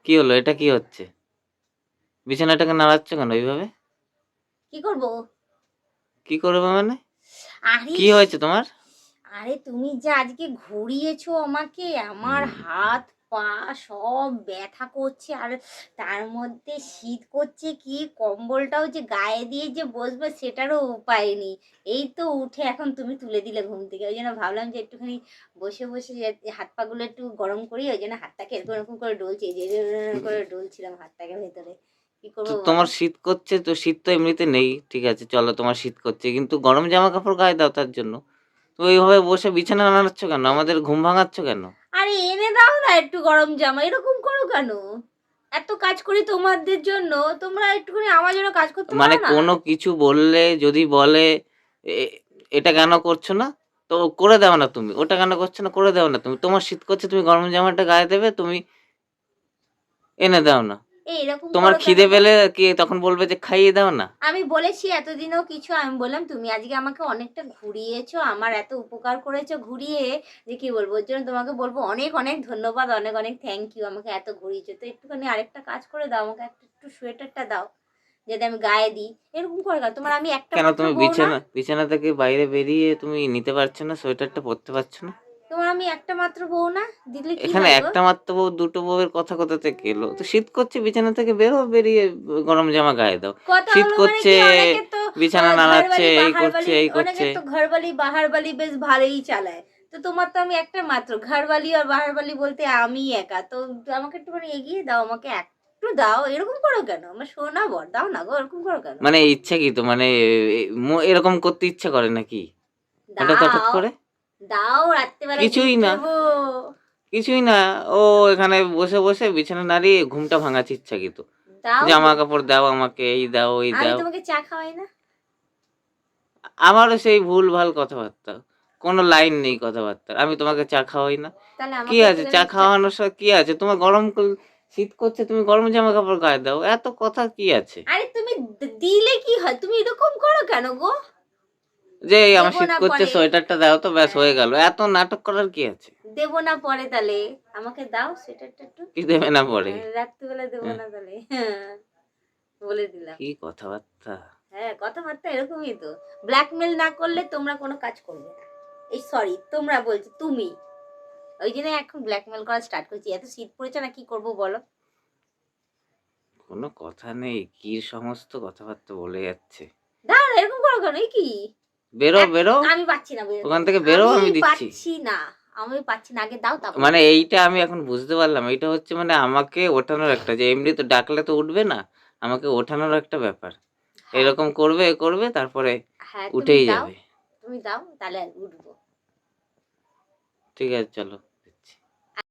কি হলো? এটা কি হচ্ছে? বিছানাটাকে নাড়াচ্ছ কেন এইভাবে? কি করবো? কি করবে মানে? আরে কি হয়েছে তোমার? আরে তুমি যা আজকে ঘুরিয়েছো আমাকে, আমার হুম। হাত পা সব ব্যথা করছে। আর তার মধ্যে শীত করছে, কি কম্বলটাও যে গায়ে দিয়ে যে বসবে সেটারও উপায় নেই। এই তো উঠে এখন তুমি তুলে দিলে ঘুম থেকে, ওই জন্য ভাবলাম যে একটুখানি বসে বসে হাত পা গুলো একটু গরম করি, ওই জন্য হাতটাকে এরকম এরকম করে ডলছি, এই যে এরকম করে ডলছিলাম হাতটাকে ভেতরে। কি তো করবো বলো? তোমার শীত করছে, তো শীত তো এমনিতে নেই। ঠিক আছে, চলো তোমার শীত করছে। কিন্তু গরম জামা কাপড় গায়ে দাও তার জন্য। তো এইভাবে বসে বিছানা নাড়াচ্ছ কেন? আমাদের ঘুম ভাঙাচ্ছ কেন? আরে এনে দাও না একটু গরম জামা, এরকম করো কেন? এত কাজ করি তোমাদের জন্য, তোমরা একটুখানি আমার জন্য কাজ করতে মানে পারো না? কোনো কিছু বললে যদি বলে এ এটা কেন করছো না? তো করে দাও না তুমি। ওটা কেন করছো না? করে দাও না তুমি। তোমার শীত করছে, তুমি গরম জামাটা গায়ে দেবে, তুমি এনে দাও না। এই এরকম তোমার করো কেন খিদে গো? পেলে কি তখন বলবে যে খাইয়ে দাও না? আমি বলেছি এতদিনেও কিছু, আমি বললাম তুমি আজকে আমাকে অনেকটা ঘুরিয়েছো, আমার এত উপকার করেছো ঘুরিয়ে, যে কি বলবো, ওর জন্য তোমাকে বলবো অনেক অনেক ধন্যবাদ, অনেক অনেক থ্যাংক ইউ, আমাকে এত ঘুরিয়েছো। তো একটুখানি আরেকটা কাজ করে দাও, আমাকে একটু সোয়েটারটা দাও যাতে আমি গায়ে দিই। এরকম করে কেন? তোমার আমি একটা কেন মাত্র তুমি বউ না? বিছানা থেকে বাইরে বেরিয়ে তুমি নিতে পারছো না? সোয়েটারটা পরতে পারছো না? তোমার আমি একটা মাত্র বউ না? দিলে কি এখানে হয় গো? একটা মাত্র বউ, দুটো বউয়ের কথা কোথা থেকে এলো? তো শীত করছে, বিছানা থেকে বেরো, বেরিয়ে গরম জামা গায়ে দাও। কথা শীত হলো মানে করছে, কি, অনেকে তো বিছানা নাড়াচ্ছে, ঘরবালি এই করছে, বাহারবালি, এই করছে। অনেকে তো ঘরবালি বাহারবালি বেশ ভালোই চালায়। তো তোমার তো আমি একটা মাত্র ঘরবালি আর বাহারবালি বলতে আমি একা তো। আমাকে একটুখানি এগিয়ে দাও, আমাকে একটু দাও। এরকম করো কেন? আমার সোনা বর, দাও না গো, এরকম করো কেন? মানে ইচ্ছা কি তো? মানে এরকম করতে ইচ্ছা করে নাকি? হঠাৎ দাও, করে? দাও, রাত্রিবেলা কিছুই গিফট না, দেবো। কিছুই না। ও এখানে বসে, বসে বিছানা নাড়িয়ে ঘুমটা ভাঙাচ্ছে ইচ্ছাকৃত। দাও জামা গো। কাপড় দাও আমাকে, এই দাও, ওই আমি দাও। তোমাকে চা খাওয়াই না? আমারও সেই ভুলভাল কথাবার্তা। কোনো লাইন নেই কথাবার্তার। আমি তোমাকে চা খাওয়াই না। তাহলে কি আমাকে আছে? চা একটুখানি খাওয়ানোর সাথে কি আছে? তোমার শীত করছে, তুমি গরম জামা কাপড় গায়ে দাও। এত কথা কি আছে? আরে তুমি দিলে কি হয়? তুমি এরকম করো কেন গো? যে এই আমার দেবো শীত না করছে, পরে। সোয়েটারটা দাও তো, ব্যাস হয়ে হ্যাঁ, গেল। এত নাটক করার কি আছে? দেবো না পরে তাহলে। আমাকে দাও সেটারটা একটু। কি দেবে না পরে? রাত্রিবেলা দেবো হ্যাঁ, না তাহলে। হ্যাঁ, বলে দিলাম। কি কথাবার্তা! হ্যাঁ, কথাবার্তা এরকমই তো। ব্ল্যাকমেল না করলে তোমরা কোনো কাজ করবে না। এই সরি, তোমরা বলছি, তুমি। ওই জন্য এখন ব্ল্যাকমেল করা স্টার্ট করেছি। এত শীত পড়েছে না, কি করব বলো? কোনো কথা নেই। কি সমস্ত কথাবার্তা বলে যাচ্ছে। দাঁড়াও, এরকম করো কেন? এ কি? বেরো, এক বেরো। আমি পাচ্ছি না বেরোতে। ওখান থেকে বেরো, আমি আমি দিচ্ছি। পাচ্ছি না। আমি পাচ্ছি না। আগে দাও তারপর মানে বলছি। এইটা আমি এখন বুঝতে পারলাম। এইটা হচ্ছে মানে আমাকে ওঠানোর একটা, যে এমনি তো ডাকলে তো উঠবে না। আমাকে ওঠানোর একটা ব্যাপার। হ্যাঁ, এরকম করবে, এ করবে, তারপরে হ্যাঁ, তুমি উঠেই দাও। যাবে। তুমি দাও তাহলে উঠবো। ঠিক আছে, চলো।